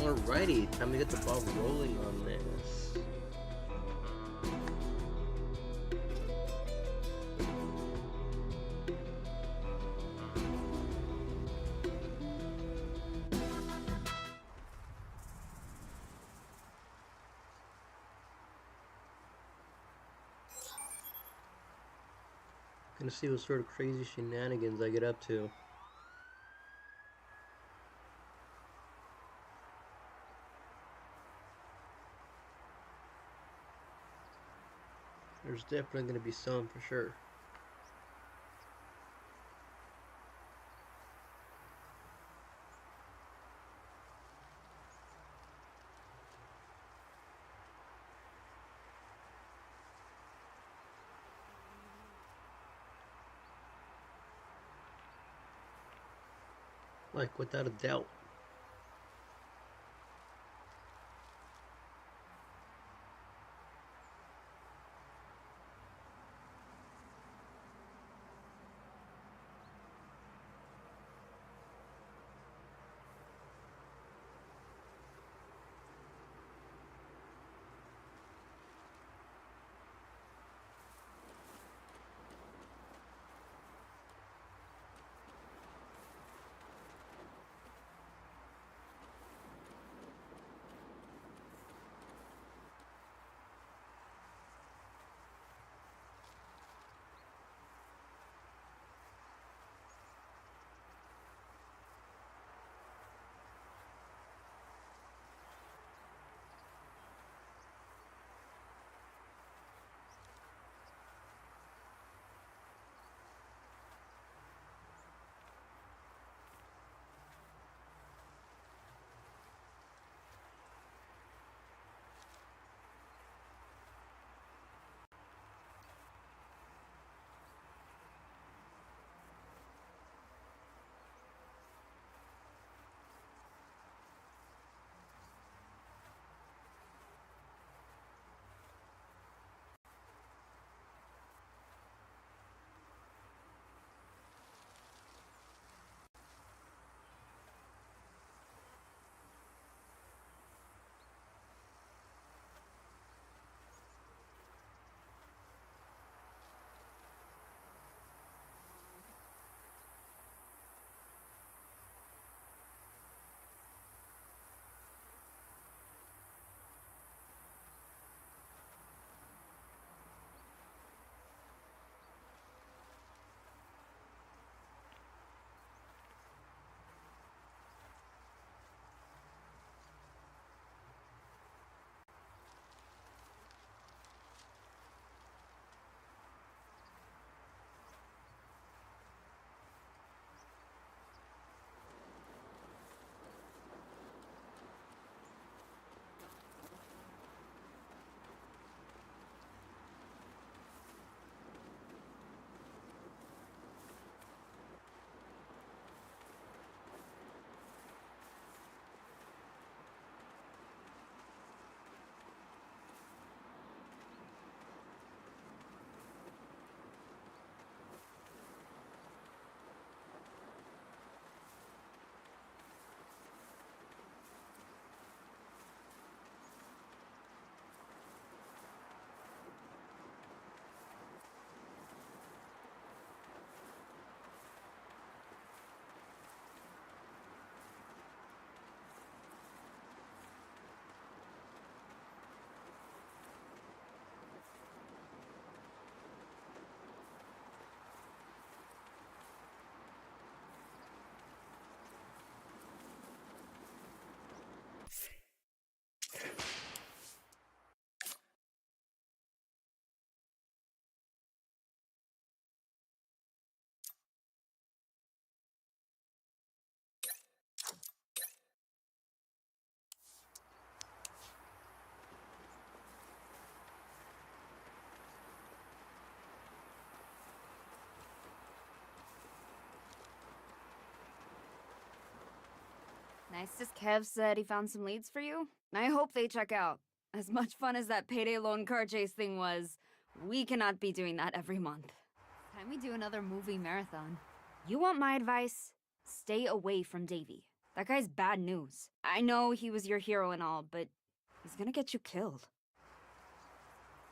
Alrighty, time to get the ball rolling on this. Gonna see what sort of crazy shenanigans I get up to. There's definitely gonna be some for sure. Like, without a doubt. Nice as Kev said he found some leads for you. I hope they check out. As much fun as that payday loan car chase thing was, we cannot be doing that every month. Time we do another movie marathon. You want my advice? Stay away from Davy. That guy's bad news. I know he was your hero and all, but he's gonna get you killed.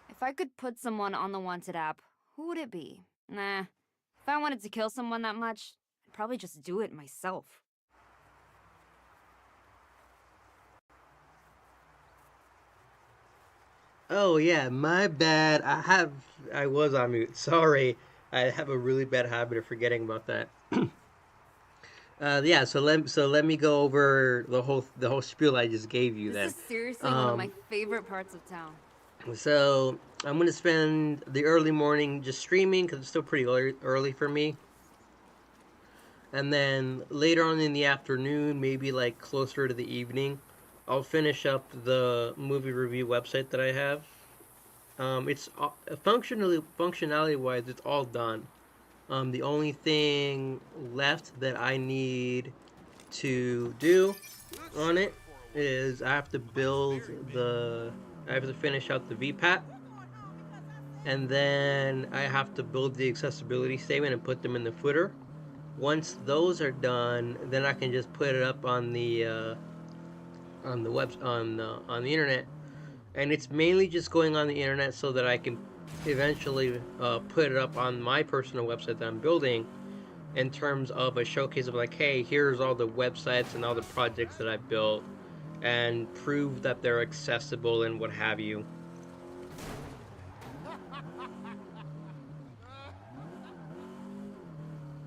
If I could put someone on the wanted app, who would it be? Nah. If I wanted to kill someone that much, I'd probably just do it myself. Oh yeah, my bad. I was on mute. Sorry. I have a really bad habit of forgetting about that. Yeah, so let me go over the whole spiel I just gave you This then. is seriously one of my Um, favorite parts of town. so I'm gonna spend the early morning just streaming because it's still pretty early for me, and then later on in the afternoon, maybe like closer to the evening, I'll finish up the movie review website that I have. It's functionality wise, it's all done. The only thing left that I need to do on it is I have to finish out the VPAT, and then I have to build the accessibility statement and put them in the footer. Once those are done, then I can just put it up on the on the internet, and it's mainly just going on the internet so that I can eventually put it up on my personal website that I'm building in terms of a showcase of like, hey, here's all the websites and all the projects that I've built, and prove that they're accessible and what have you.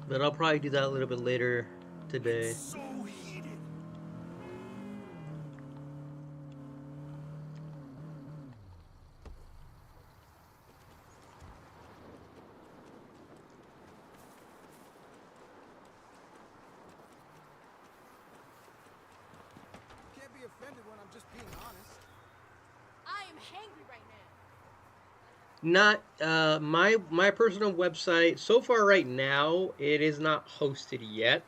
But I'll probably do that a little bit later today. So heated. Can't be offended when I'm just being honest. I am hangry right now. Not my personal website so far right now. It is not hosted yet.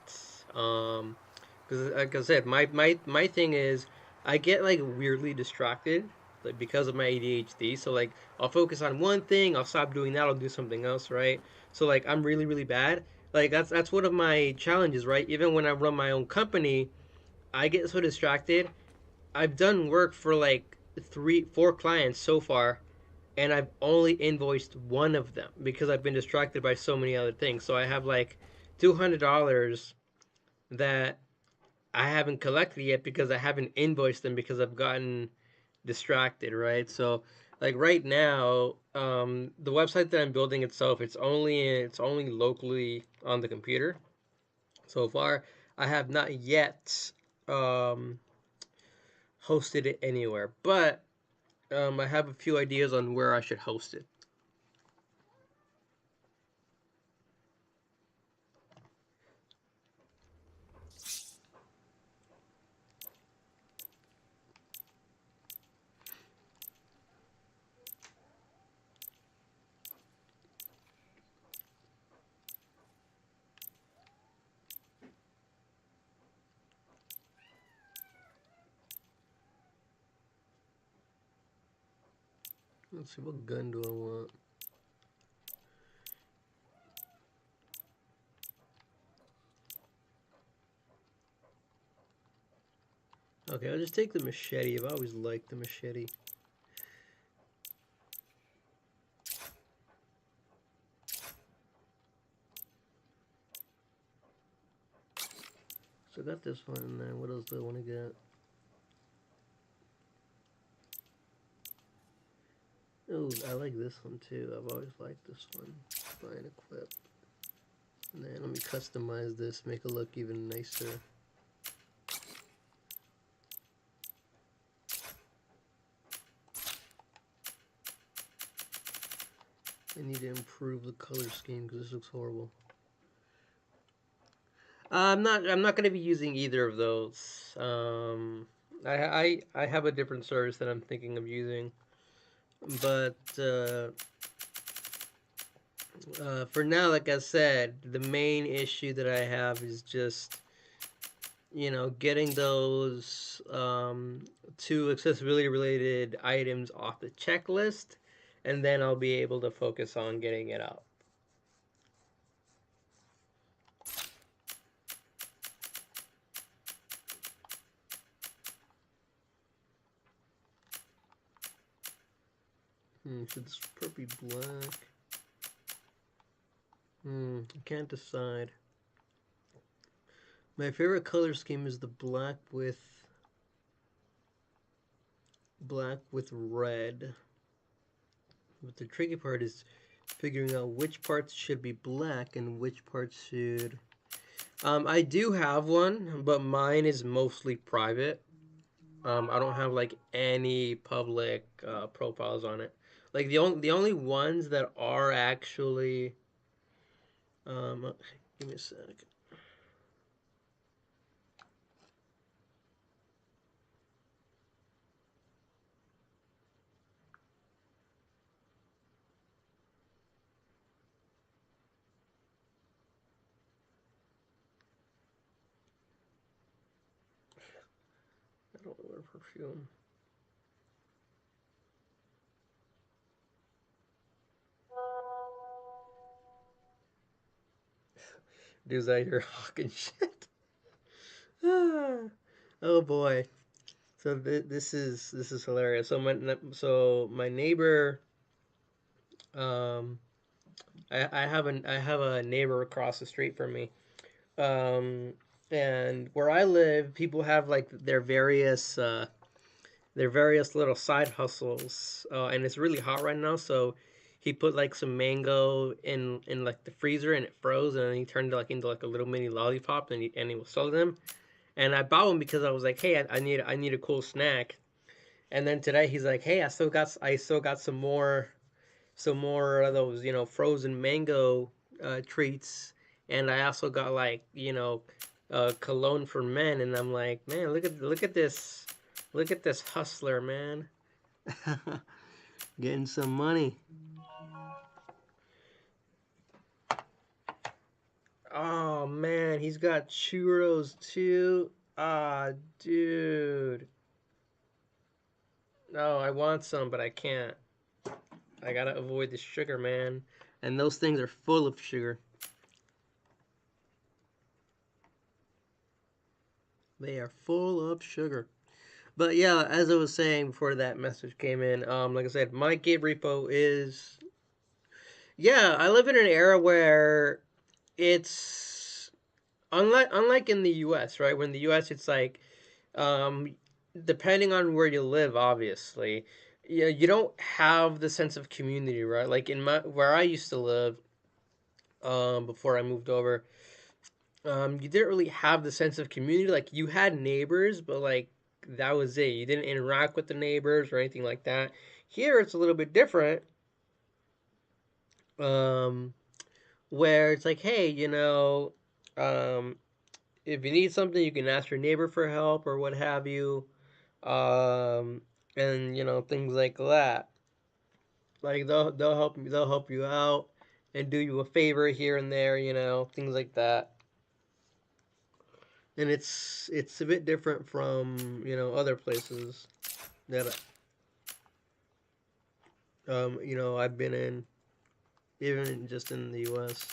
Because like I said, my thing is I get like weirdly distracted like because of my ADHD. So like I'll focus on one thing, I'll stop doing that, I'll do something else, right? So like I'm really bad. Like that's one of my challenges, right? Even when I run my own company, I get so distracted. I've done work for like 4 clients so far, and I've only invoiced one of them because I've been distracted by so many other things. So I have like $200 that I haven't collected yet because I haven't invoiced them because I've gotten distracted, right? So like right now, the website that I'm building itself, it's only locally on the computer. So far, I have not yet um, hosted it anywhere, but I have a few ideas on where I should host it. Let's see, what gun do I want? Okay, I'll just take the machete. I've always liked the machete. So I got this one, and then what else do I want to get? Oh, I like this one too. I've always liked this one. Buy and equip. And then let me customize this, make it look even nicer. I need to improve the color scheme because this looks horrible. I'm not gonna be using either of those. I have a different service that I'm thinking of using, but for now, like I said, the main issue that I have is just getting those two accessibility related items off the checklist, and then I'll be able to focus on getting it out. Should this part be black? I can't decide. My favorite color scheme is the black with red. But the tricky part is figuring out which parts should be black and which parts should. I do have one, but mine is mostly private. I don't have like any public profiles on it. Like the only ones that are actually give me a sec. I don't wear perfume. Dude's out here hawking shit. Oh boy. So this is hilarious. So my neighbor, um, I have a neighbor across the street from me, um, and where I live, people have like their various little side hustles, and it's really hot right now. So he put like some mango in like the freezer, and it froze, and then he turned it like into like a little mini lollipop, and he was selling them. And I bought one because I was like, hey, I need a cool snack. And then today he's like, hey, I still got some more of those frozen mango treats, and I also got like cologne for men. And I'm like, man, look at this hustler, man. Getting some money. Oh man, he's got churros too. Ah, dude. No, I want some, but I can't. I gotta avoid the sugar, man. And those things are full of sugar. They are full of sugar. But yeah, as I was saying before that message came in, like I said, my Git repo is, yeah, I live in an era where it's unlike in the U.S., right? When the U.S. it's like, um, depending on where you live, obviously, you don't have the sense of community, right? Like in my where I used to live, before I moved over, you didn't really have the sense of community. Like you had neighbors, but like that was it. You didn't interact with the neighbors or anything like that. Here, it's a little bit different. Um, where it's like, hey, um, if you need something, you can ask your neighbor for help or what have you. Um, and things like that. Like they'll help you out and do you a favor here and there. Things like that. And it's a bit different from other places that I've been in, even just in the U.S.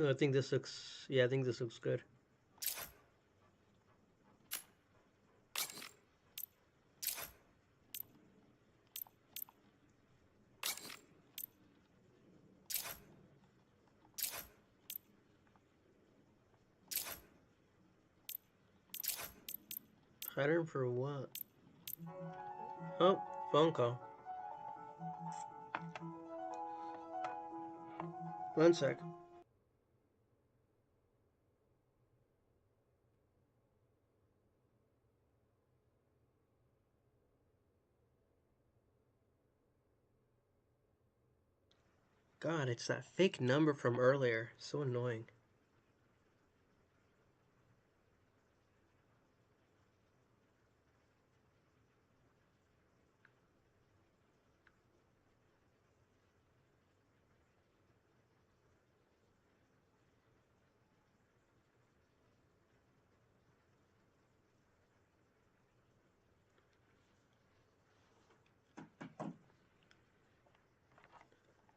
I think this looks, yeah, I think this looks good. Pattern for what? Oh, phone call. One sec. God, it's that fake number from earlier. So annoying.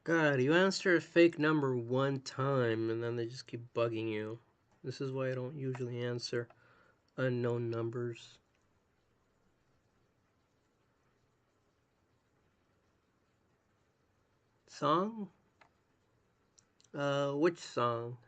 God, you answer a fake number one time and then they just keep bugging you. This is why I don't usually answer unknown numbers. Song? Which song?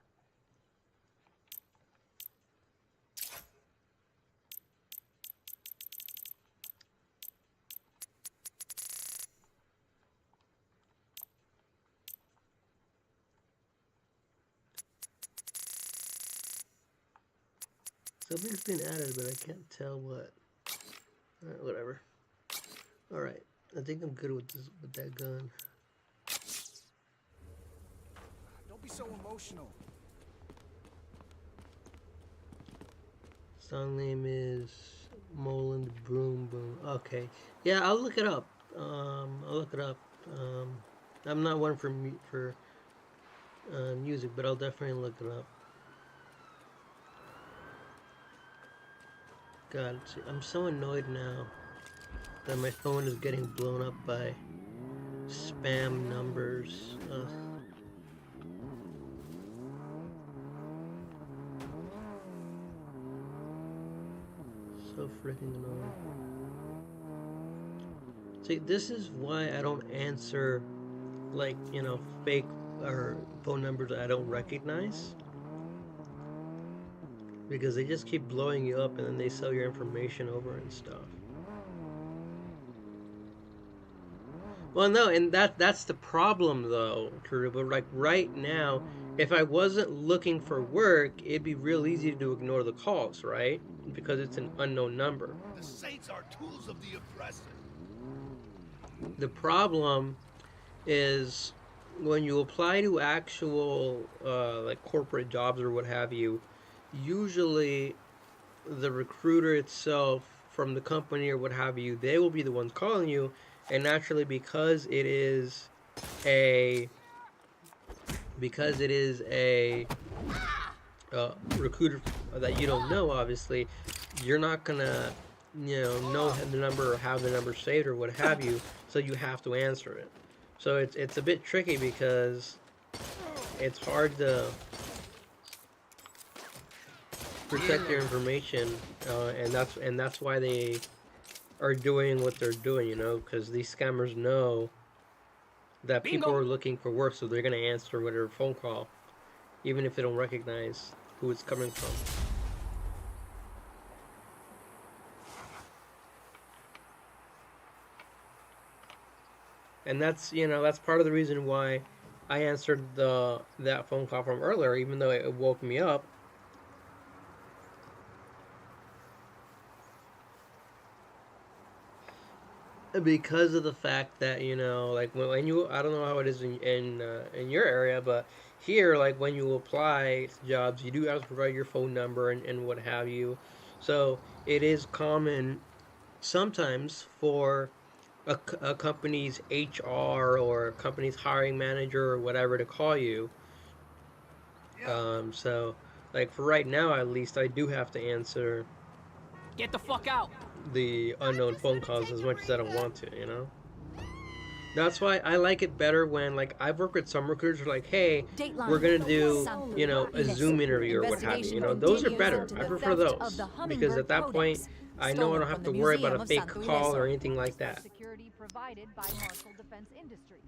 Something's been added, but I can't tell what. Alright, whatever. Alright, I think I'm good with this with that gun. Don't be so emotional. Song name is Moland Broom Boom. Okay, yeah, I'll look it up. I'll look it up. I'm not one for music, but I'll definitely look it up. God, I'm so annoyed now that my phone is getting blown up by spam numbers. Ugh. So freaking annoying. See, this is why I don't answer, like, fake or phone numbers I don't recognize. Because they just keep blowing you up and then they sell your information over and stuff. Well, no, and that's the problem though, Drew. But like right now, if I wasn't looking for work, it'd be real easy to ignore the calls, right? Because it's an unknown number. The Saints are tools of the oppressor. The problem is when you apply to actual like corporate jobs or what have you, usually the recruiter itself from the company or what have you, they will be the ones calling you, and naturally a because it is a recruiter that you don't know, obviously, you're not gonna know the number or have the number saved or what have you, so you have to answer it. So it's a bit tricky because it's hard to protect your information, and that's why they are doing what they're doing, because these scammers know that people are looking for work, so they're gonna answer whatever phone call, even if they don't recognize who it's coming from. And that's part of the reason why I answered that phone call from earlier, even though it woke me up. Because of the fact that like when you, I don't know how it is in your area, but here, like when you apply to jobs, you do have to provide your phone number and what have you. So it is common sometimes for a company's HR or a company's hiring manager or whatever to call you. So like for right now, at least, I do have to answer Get the fuck out! the unknown phone calls as much as I don't want to. That's why I like it better when, like, I've worked with some recruiters who are like, hey, we're gonna do, a Zoom interview or what have you. Those are better. I prefer those because at that point, I know I don't have to worry about a fake call or anything like that. Security provided by Marshall Defense Industries.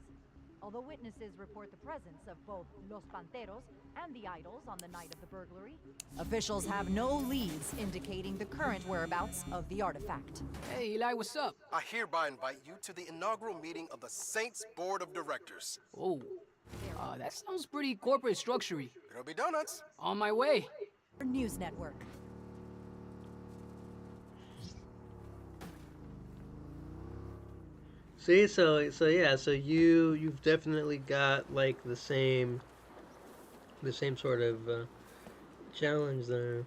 Although witnesses report the presence of both Los Panteros and the idols on the night of the burglary, officials have no leads indicating the current whereabouts of the artifact. Hey, Eli, what's up? I hereby invite you to the inaugural meeting of the Saints Board of Directors. Oh, that sounds pretty corporate structure-y. There'll be donuts. On my way. News Network. See, so yeah, so you've definitely got like the same sort of challenge there.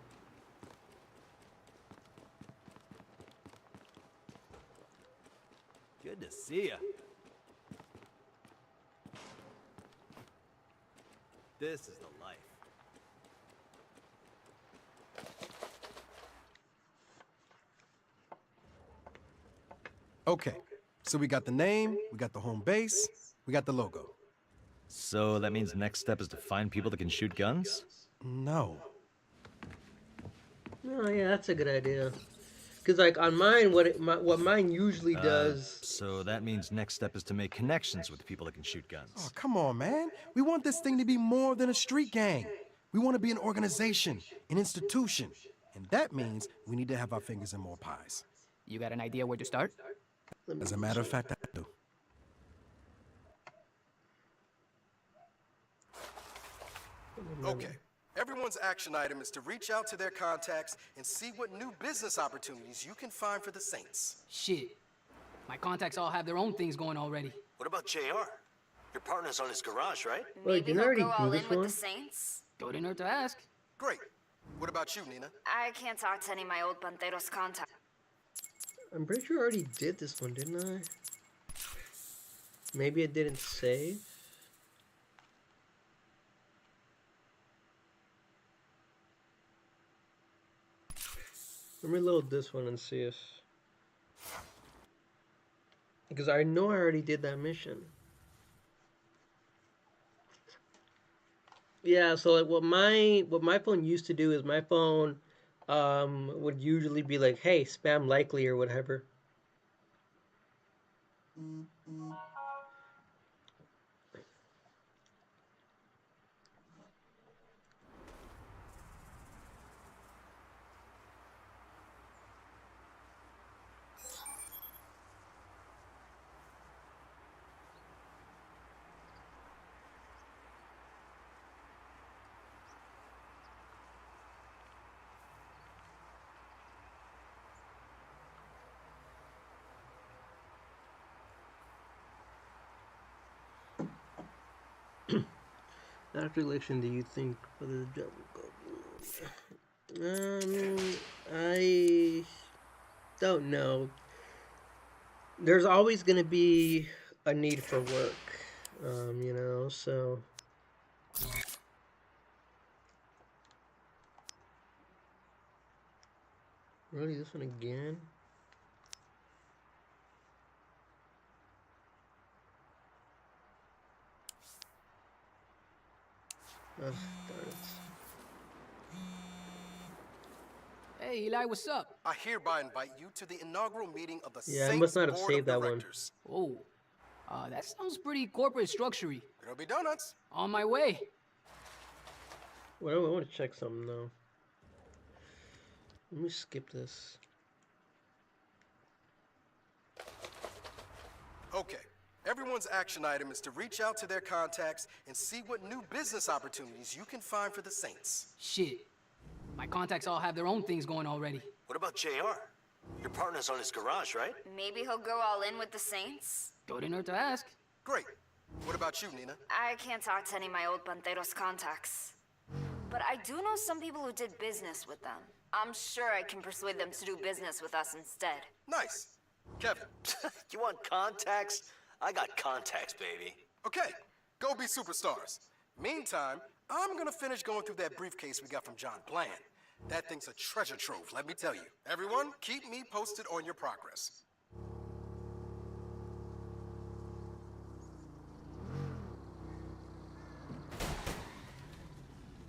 Good to see ya. This is the life. Okay, so we got the name, we got the home base, we got the logo. So that means next step is to find people that can shoot guns? No. Oh yeah, that's a good idea. Cause like on mine, what mine usually does. So that means next step is to make connections with people that can shoot Oh, guns. come on, man. We want this thing to be more than a street gang. We want to be an organization, an institution. And that means we need to have our fingers in more pies. You got an idea where to start? As a matter of fact, I do. Okay. Everyone's action item is to reach out to their contacts and see what new business opportunities you can find for the Saints. Shit. My contacts all have their own things going already. What about JR? Your partner's on his garage, right? Wait, Maybe didn't I he'll already go do all this in with one? the Saints. Don't hurt to ask. Great. What about you, Nina? I can't talk to any of my old Panteros contacts. I'm pretty sure I already did this one, didn't I? Maybe I didn't save. Let me load this one and see if... Because I know I already did that mission. Yeah, so like what my phone used to do is my phone would usually be like, hey, spam likely or whatever. After election, do you think whether the job will go? I don't know. There's always going to be a need for work, you know, so... Really, this one again? Oh, darn it. Hey, Eli, what's up? I hereby invite you to the inaugural meeting of the Yeah, I Saints must not have Board saved of that one. Directors. Oh, that sounds pretty corporate structure-y. There'll be donuts. On my way. Well, I want to check something though. Let me skip this. Okay. Everyone's action item is to reach out to their contacts and see what new business opportunities you can find for the Saints. Shit. My contacts all have their own things going already. What about JR? Your partner's on his garage, right? Maybe he'll go all in with the Saints. Don't hurt to ask. Great. What about you, Nina? I can't talk to any of my old Panteros contacts. But I do know some people who did business with them. I'm sure I can persuade them to do business with us instead. Nice. Kevin. You want contacts? I got contacts, baby. Okay. Go be superstars. Meantime, I'm gonna finish going through that briefcase we got from John Bland. That thing's a treasure trove, let me tell you. Everyone, keep me posted on your progress.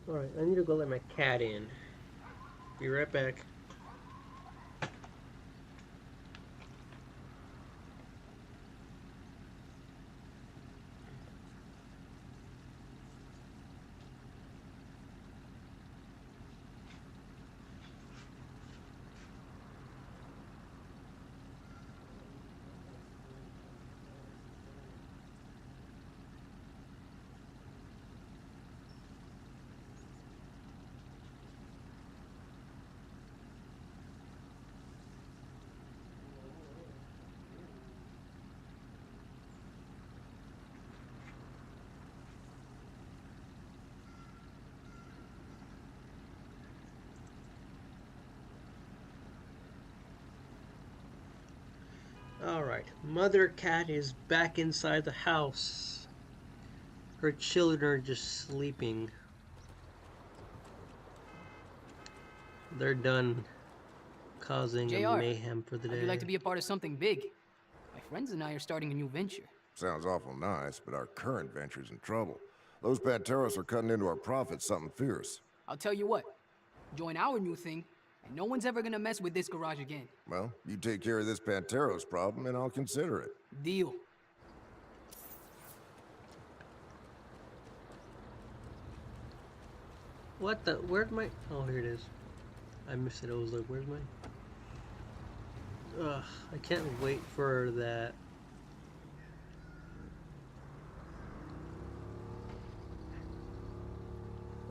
Alright, I need to go let my cat in. Be right back. Alright, Mother Cat is back inside the house. Her children are just sleeping. They're done causing a JR, mayhem for the How'd day. you like to be a part of something big? My friends and I are starting a new venture. Sounds awful nice, but our current venture's in trouble. Those Panteros are cutting into our profits something fierce. I'll tell you what. Join our new thing, and no one's ever gonna mess with this garage again. Well, you take care of this Panteros problem, and I'll consider it. Deal. What the? Where's my? Oh, here it is. I missed it. I was like, where's my? Ugh, I can't wait for that.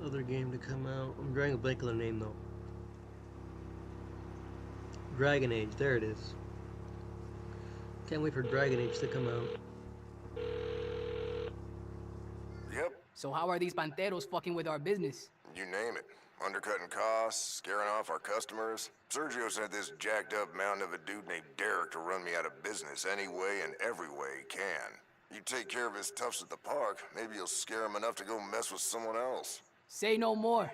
Other game to come out. I'm drawing a blank on the name though. Dragon Age. There it is. Can't wait for Dragon Age to come out. Yep, So how are these Panteros fucking with our business? you name it. Undercutting costs, scaring off our customers. Sergio sent this jacked up mountain of a dude named Derek to run me out of business any way and every way he can. You take care of his toughs at the park, maybe you'll scare him enough to go mess with someone else. Say no more.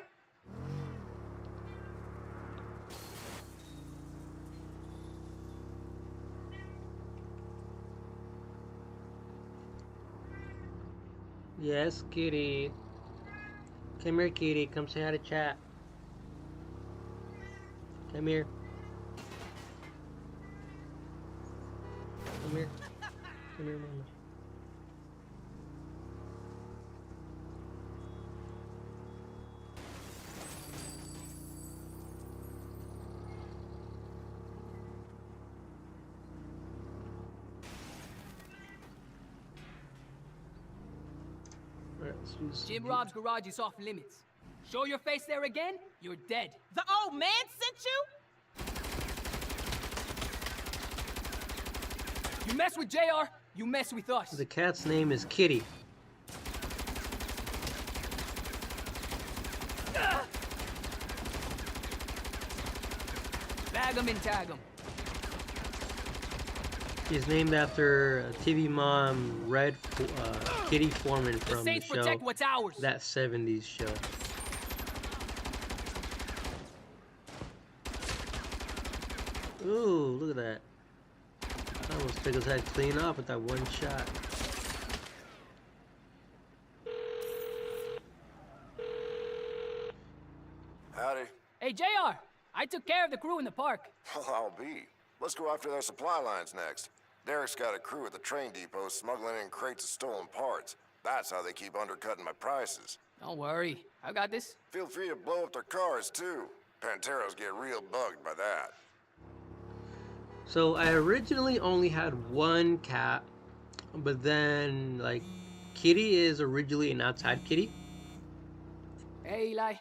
Yes, kitty. Come here, kitty. Come say hi to chat. Come here. Come here. Come here, mama. Alright, let's do this. Jim Rob's garage is off limits. Show your face there again, you're dead. The old man sent you? You mess with JR, you mess with us. The cat's name is Kitty. Bag him and tag him. She's named after TV mom Kitty Foreman The from the Saints show. protect what's ours. That 70s show. Ooh, look at that. I almost took his head clean off with that one shot. Howdy. Hey, JR, I took care of the crew in the park. Well, I'll be. Let's go after their supply lines next. Derek's got a crew at the train depot smuggling in crates of stolen parts. That's how they keep undercutting my prices. Don't worry, I got this. Feel free to blow up their cars, too. Panteros get real bugged by that. So I originally only had one cat, but then like Kitty is originally an outside kitty. Hey, Eli,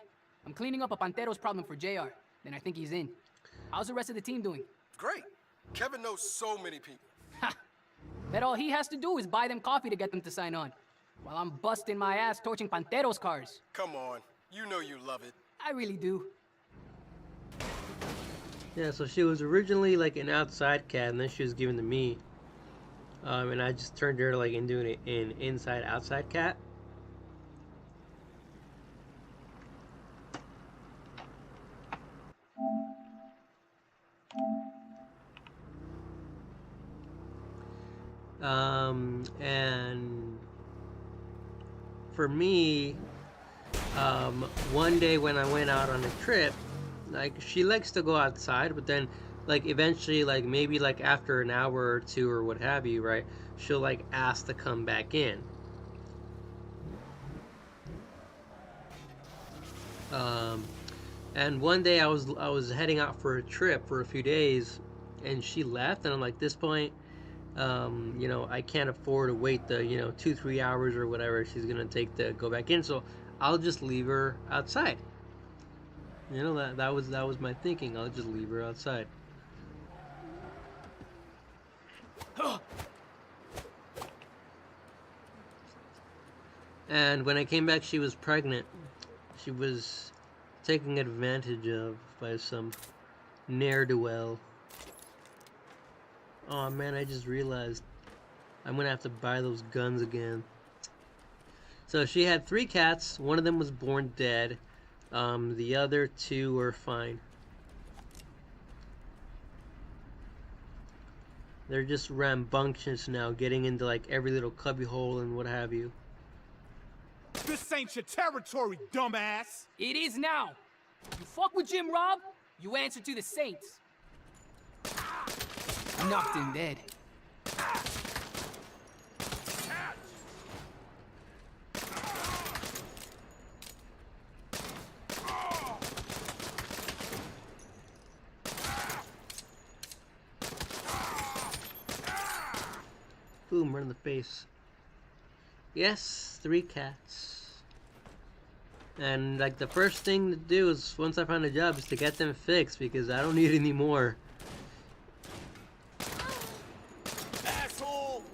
I'm cleaning up a Panteros problem for JR. Then I think he's in. How's the rest of the team doing? Great. Kevin knows so many people. Ha! Bet all he has to do is buy them coffee to get them to sign on. While I'm busting my ass torching Panteros cars. Come on. You know you love it. I really do. Yeah, so she was originally like an outside cat, and then she was given to me, and I just turned her like into an inside-outside cat. And for me, one day when I went out on a trip, like she likes to go outside, but then like eventually, like maybe like after an hour or two or what have you, right, she'll like ask to come back in. And one day I was heading out for a trip for a few days, and she left, and I'm like, this point, you know, I can't afford to wait the 2-3 hours or whatever she's gonna take to go back in, so I'll just leave her outside. You know, that was my thinking. I'll just leave her outside. And when I came back, she was pregnant. She was taken advantage of by some ne'er-do-well. Oh man, I just realized I'm gonna have to buy those guns again. So she had 3 cats. One of them was born dead. The other 2 were fine. They're just rambunctious now, getting into like every little cubby hole and what have you. This ain't your territory, dumbass! It is now. You fuck with Jim Robb, you answer to the Saints. Knocked him dead. Boom, right in the face. Yes, 3 cats. And like the first thing to do is, once I find a job, is to get them fixed because I don't need any more. Asshole!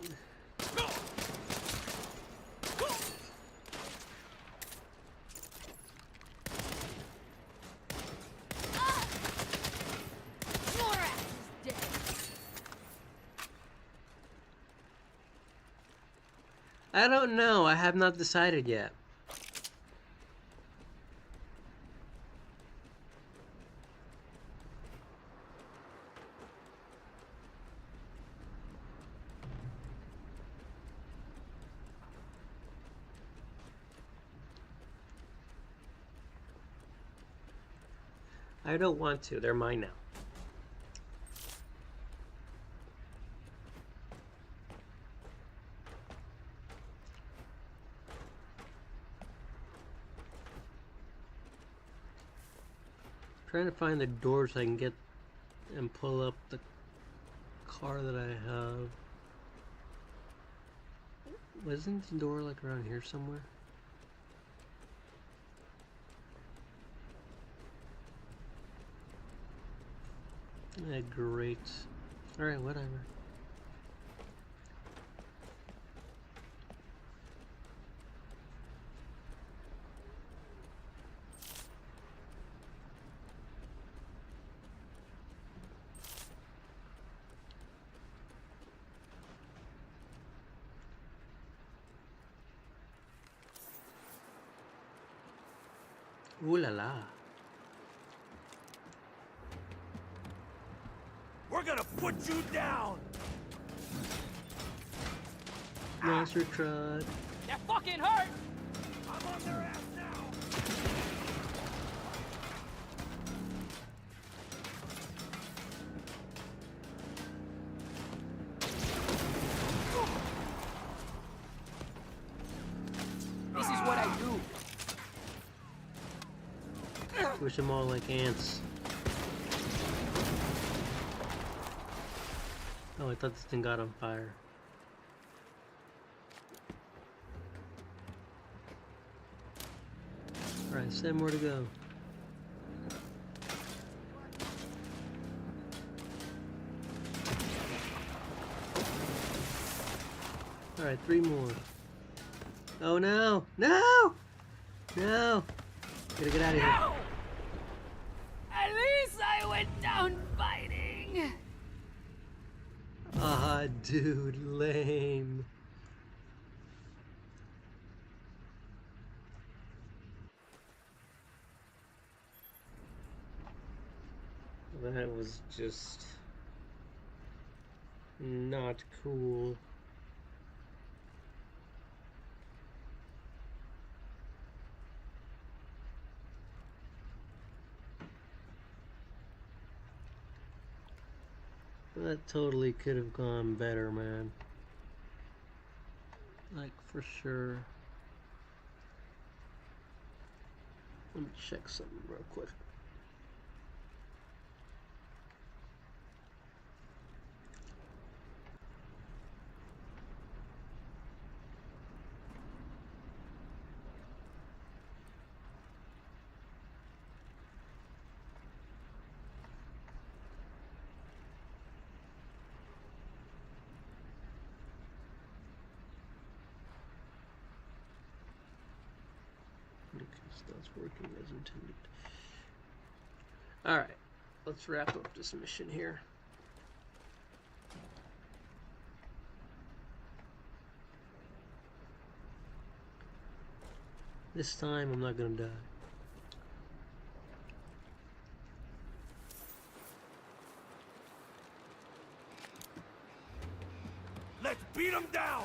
Your ass is dead. I don't know. I have not decided yet. I don't want to. They're mine now. Trying to find the door so I can get and pull up the car that I have. Wasn't the door like around here somewhere? Yeah, great. Alright, whatever. Ooh la la. We're gonna put you down! Monster truck. That fucking hurt! I'm on their ass now! This is what I do. Push them all like ants. Oh, I thought this thing got on fire. Alright, 7 more to go. Alright, 3 more. Oh no! No! No! Gotta get out of here. At least I went down fighting. Ah, dude, lame. That was just not cool. That totally could have gone better, man. Like, for sure. Let me check something real quick. Okay, so that's working as intended. Alright, let's wrap up this mission here. This time I'm not gonna die. Let's beat him down!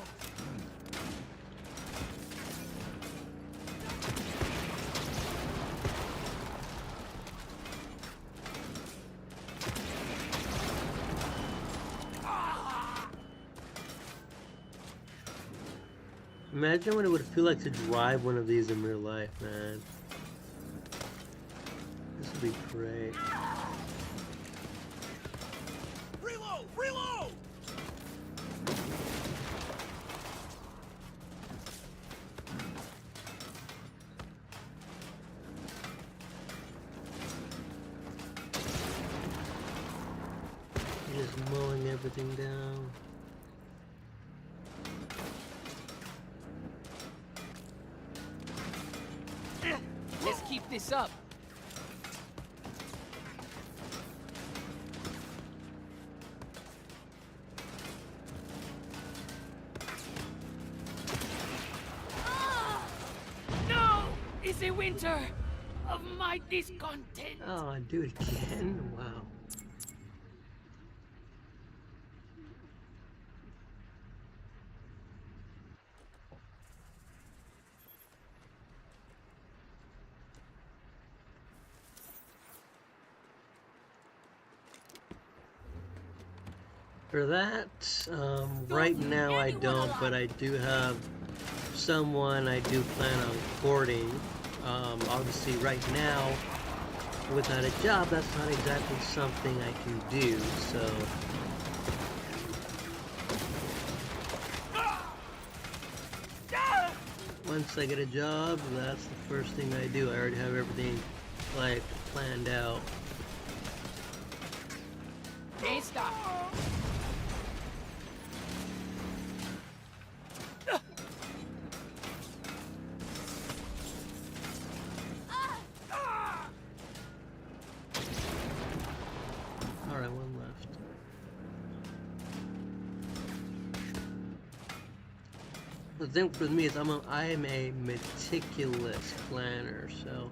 Imagine what it would feel like to drive one of these in real life, man. This would be great. Reload! Reload! Just mowing everything down. Let's keep this up. No! Is a winter of my discontent. Oh, I do it again? Wow. For that, right now I don't, but I do have someone I do plan on courting. Obviously right now, without a job, that's not exactly something I can do, so... Once I get a job, that's the first thing I do. I already have everything, like, planned out. Can't stop. Alright, one left. The thing for me is I am a meticulous planner, so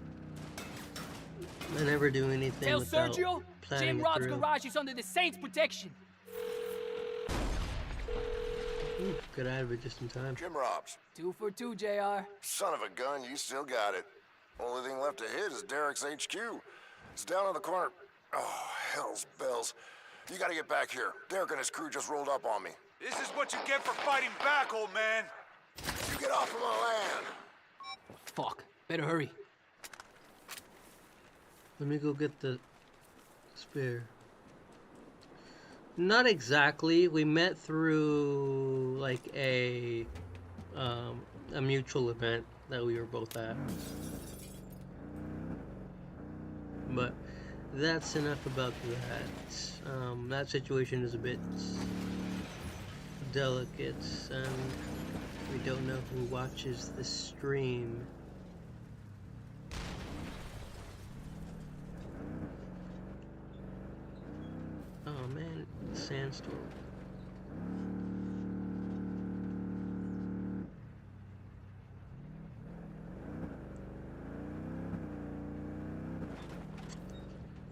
I never do anything Tell without Sergio, planning Jim it Rod's through. garage is under the Saints' protection. Ooh, got out of it just in time. Jim Robs. 2 for 2, JR. Son of a gun, you still got it. Only thing left to hit is Derek's HQ. It's down on the corner. Oh, hell's bells. You gotta get back here. Derek and his crew just rolled up on me. This is what you get for fighting back, old man! You get off of my land! Fuck. Better hurry. Let me go get the spear. Not exactly. We met through like a mutual event that we were both at. But that's enough about that. That situation is a bit delicate, and we don't know who watches the stream. Oh man, sandstorm.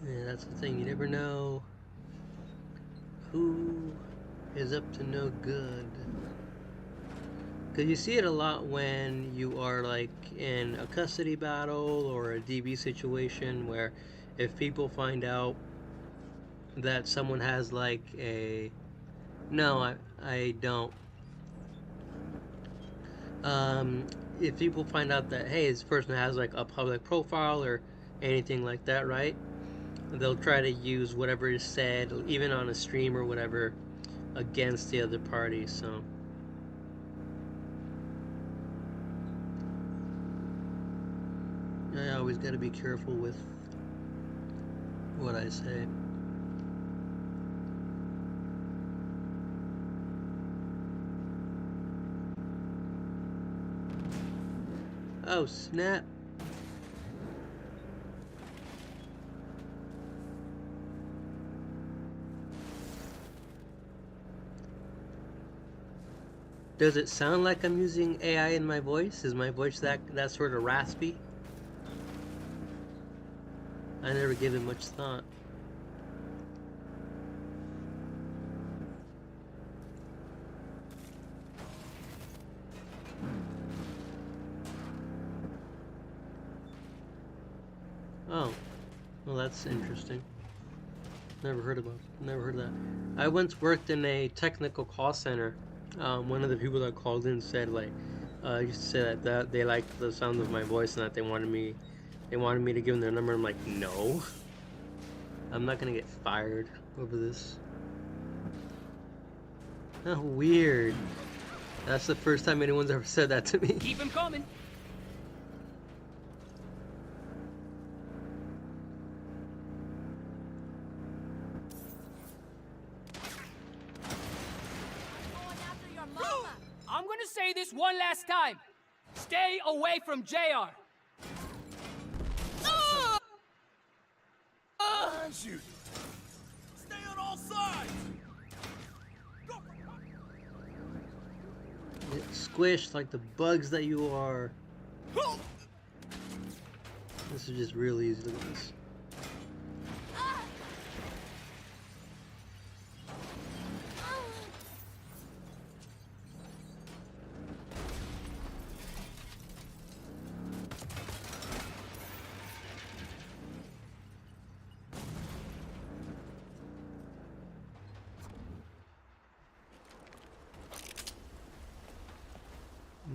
Yeah, that's the thing. You never know who is up to no good. Because you see it a lot when you are like in a custody battle or a DB situation where if people find out that someone has like a... No, I don't. If people find out that, hey, this person has like a public profile or anything like that, right? They'll try to use whatever is said, even on a stream or whatever, against the other party, so... I always gotta be careful with what I say. Oh, snap. Does it sound like I'm using AI in my voice? Is my voice that sort of raspy? I never gave it much thought. Oh, well, that's interesting. Never heard of that. I once worked in a technical call center. One of the people that called in said like, used to say that they liked the sound of my voice and that they wanted me to give them their number. I'm like, no, I'm not gonna get fired over this. Oh, weird. That's the first time anyone's ever said that to me. Keep him coming. I'm gonna say this one last time. Stay away from JR. Behind you. Stay on all sides. Get squished like the bugs that you are. This is just really easy. Look at this.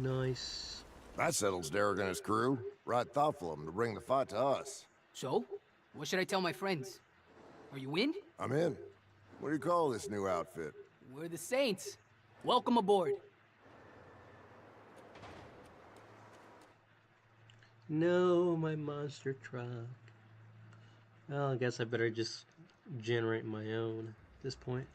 Nice. That settles Derek and his crew. Right thoughtful of them to bring the fight to us. So, what should I tell my friends? Are you in? I'm in. What do you call this new outfit? We're the Saints. Welcome aboard. No, my monster truck. Well, I guess I better just generate my own at this point.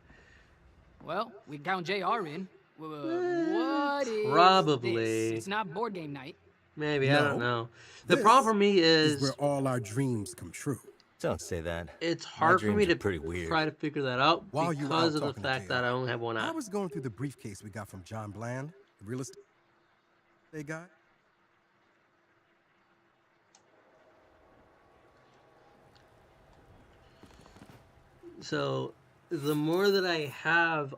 Well, we count JR in. What is Probably. this? It's not board game night. Maybe, No. I don't know. The This problem for me is is where all our dreams come true. Don't say that. it's My hard for me dreams are to pretty weird. try to figure that out While you because out of the talking to fact JR, that I only have one I eye. was going through the briefcase we got from John Bland, the real estate guy. So the more that I have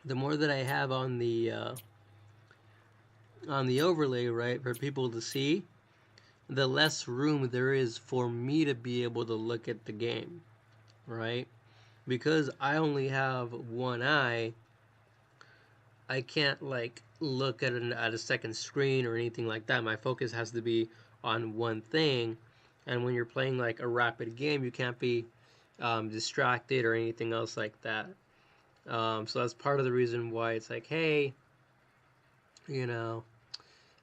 the more that I have on the overlay, right, for people to see, the less room there is for me to be able to look at the game, right? Because I only have one eye, I can't like look at a second screen or anything like that. My focus has to be on one thing, and when you're playing like a rapid game, you can't be distracted or anything else like that. So that's part of the reason why it's like, hey, you know,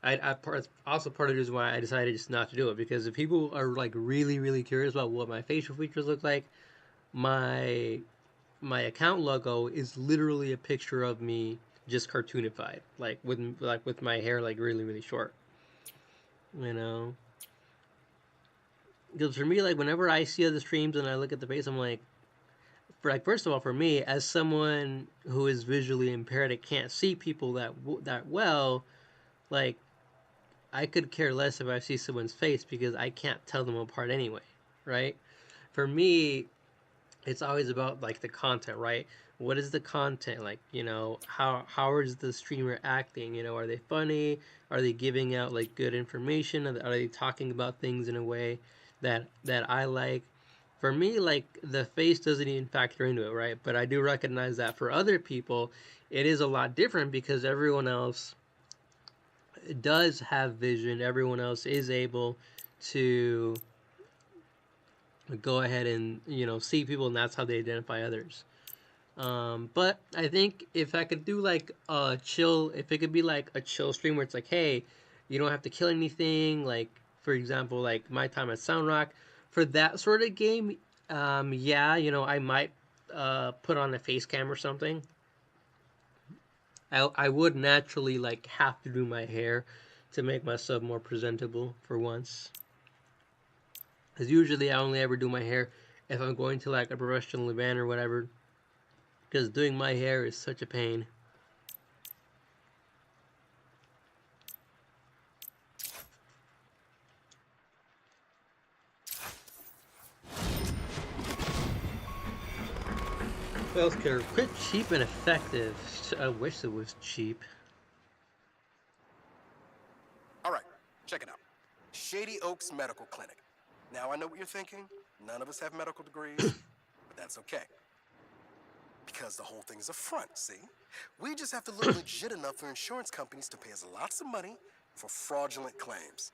also part of the reason why I decided just not to do it, because if people are like really curious about what my facial features look like, my account logo is literally a picture of me just cartoonified, like with my hair like really short, you know. Because for me, like whenever I see other streams and I look at the face, I'm like, first of all, for me as someone who is visually impaired, I can't see people that well. Like, I could care less if I see someone's face because I can't tell them apart anyway, right? For me, it's always about like the content, right? What is the content like? You know, how is the streamer acting? You know, are they funny? Are they giving out like good information? Are they talking about things in a way that I like? For me, like the face doesn't even factor into it, right? But I do recognize that for other people, it is a lot different because everyone else does have vision. Everyone else is able to go ahead and, you know, see people, and that's how they identify others. But I think if I could do like a chill, if it could be like a chill stream where it's like, hey, you don't have to kill anything, like for example, like my time at Sound Rock, for that sort of game, yeah, you know, I might put on a face cam or something. I would naturally like have to do my hair to make myself more presentable for once. Because usually I only ever do my hair if I'm going to like a professional event or whatever. Because doing my hair is such a pain. Healthcare, quick, cheap, and effective. I wish it was cheap. All right, check it out. Shady Oaks Medical Clinic. Now I know what you're thinking. None of us have medical degrees, but that's okay. Because the whole thing is a front, see? We just have to look legit enough for insurance companies to pay us lots of money for fraudulent claims.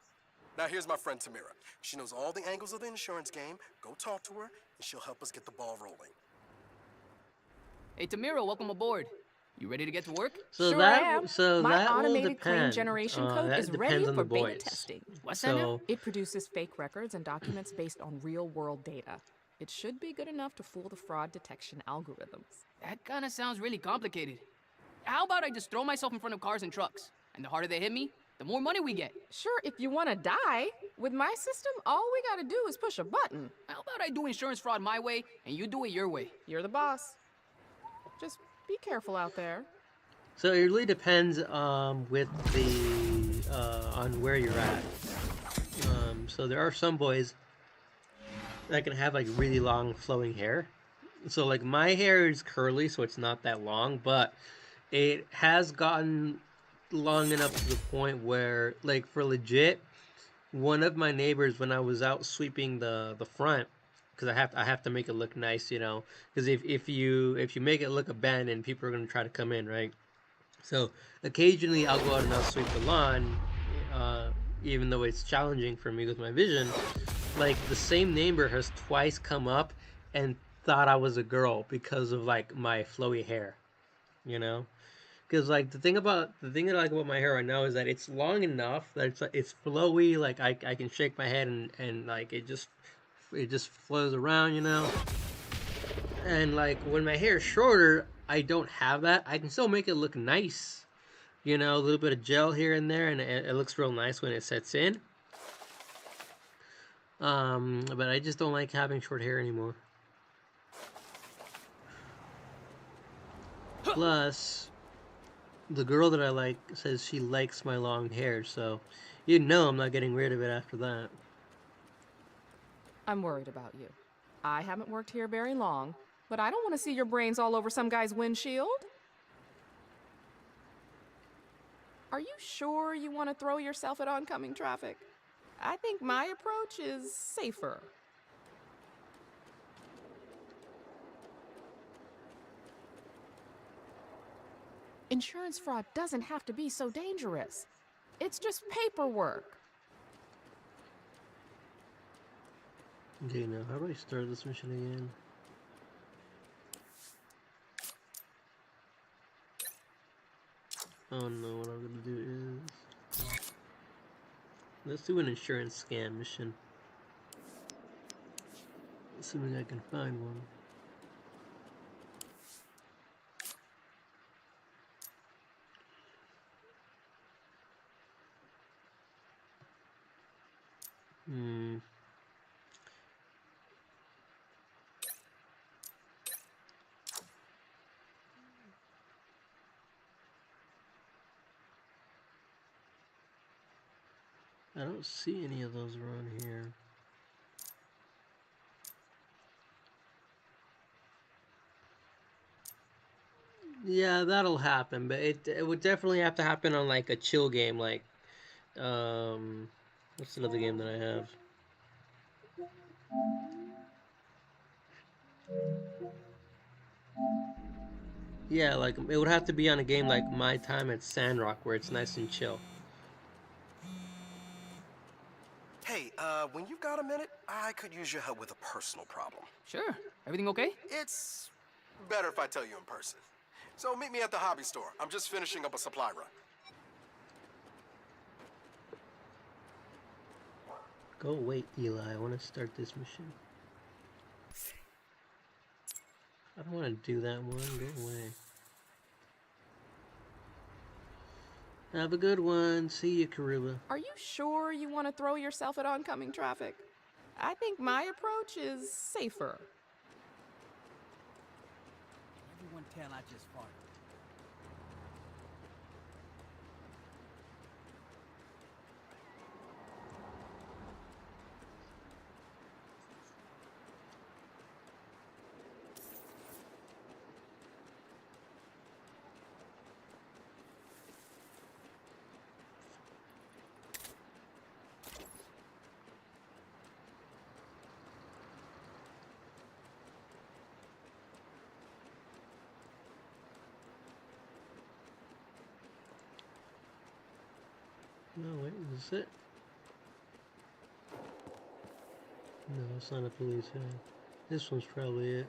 Now here's my friend Tamira. She knows all the angles of the insurance game. Go talk to her, and she'll help us get the ball rolling. Hey, Tamira, welcome aboard. You ready to get to work? So Sure am. so My that will automated claim depend. generation code That is depends ready on for the beta boys. testing. What's that now? So It produces fake records and documents based on real-world data. It should be good enough to fool the fraud detection algorithms. That kind of sounds really complicated. How about I just throw myself in front of cars and trucks? And the harder they hit me, the more money we get. Sure, if you want to die, with my system, all we gotta do is push a button. How about I do insurance fraud my way and you do it your way? You're the boss. Just be careful out there. So it really depends with the on where you're at. So there are some boys that can have like really long flowing hair. So like my hair is curly, so it's not that long, but it has gotten long enough to the point where, like, for legit, one of my neighbors, when I was out sweeping the front, because I have to make it look nice, you know, because if you make it look abandoned, people are gonna try to come in, right? So occasionally I'll go out and I'll sweep the lawn, even though it's challenging for me with my vision. Like, the same neighbor has twice come up and thought I was a girl because of like my flowy hair, you know. Because like the thing that I like about my hair right now is that it's long enough that it's flowy. Like I can shake my head and like it just flows around, you know. And like when my hair is shorter, I don't have that. I can still make it look nice, you know, a little bit of gel here and there, and it looks real nice when it sets in. But I just don't like having short hair anymore. Plus, the girl that I like says she likes my long hair, so you know I'm not getting rid of it after that. I'm worried about you. I haven't worked here very long, but I don't want to see your brains all over some guy's windshield. Are you sure you want to throw yourself at oncoming traffic? I think my approach is safer. Insurance fraud doesn't have to be so dangerous. It's just paperwork. Okay, now how do I start this mission again? Oh no, what I'm gonna do is... let's do an insurance scam mission. Assuming I can find one. I don't see any of those around here. Yeah, that'll happen, but it would definitely have to happen on like a chill game, like what's another game that I have? Yeah, like it would have to be on a game like My Time at Sandrock where it's nice and chill. Hey, when you've got a minute, I could use your help with a personal problem. Sure. Everything okay? It's better if I tell you in person. So meet me at the hobby store. I'm just finishing up a supply run. Go away, Eli. I want to start this mission. I don't want to do that one. Go away. Have a good one. See you, Karuba. Are you sure you want to throw yourself at oncoming traffic? I think my approach is safer. Everyone tell I just farted. No, wait, is this it? No, it's not a police van. This one's probably it.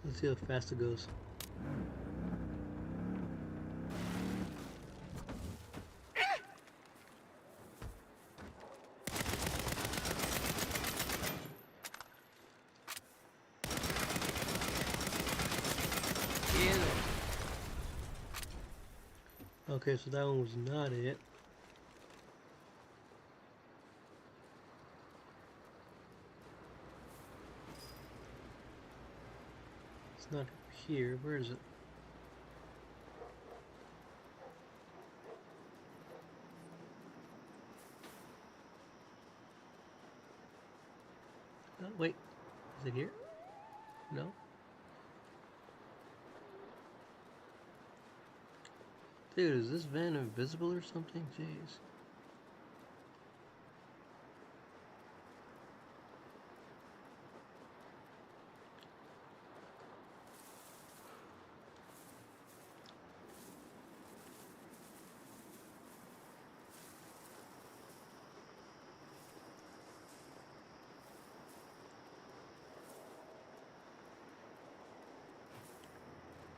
Let's see how fast it goes. Okay, so that one was not it. It's not here. Where is it? Oh, wait. Is it here? No? Dude, is this van invisible or something? Jeez.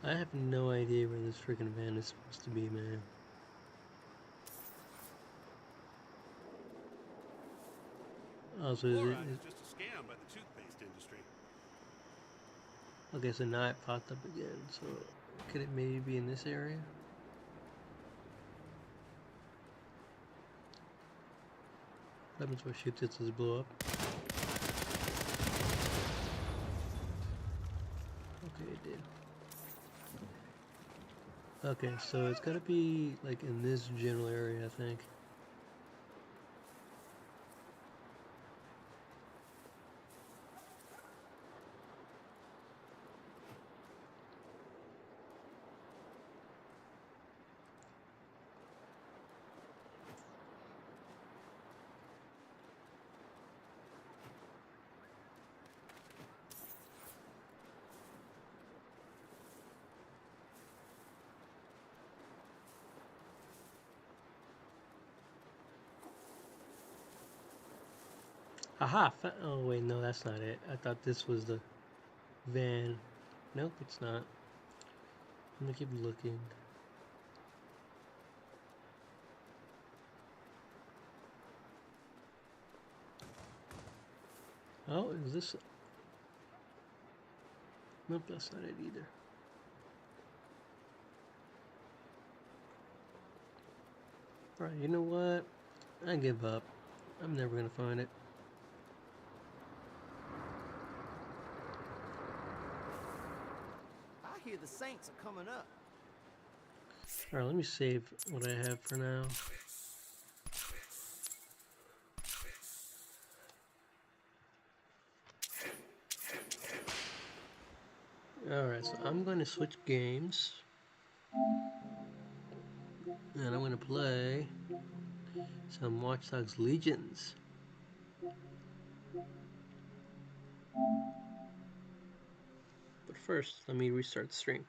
I have no idea where this freaking van is supposed to be, man. Also, is Fluoride it? is just a scam by the toothpaste industry. Okay, so now it popped up again. So, could it maybe be in this area? What happens when shit gets blow up? Okay, it did. Okay, so it's gotta be like in this general area, I think. Aha! Oh wait, no, that's not it. I thought this was the van. Nope, it's not. I'm gonna keep looking. Oh, is this? Nope, that's not it either. Alright, you know what? I give up. I'm never gonna find it. I hear the Saints are coming up. Alright, let me save what I have for now. Alright, so I'm going to switch games. And I'm going to play some Watch Dogs Legions. But first, let me restart the stream.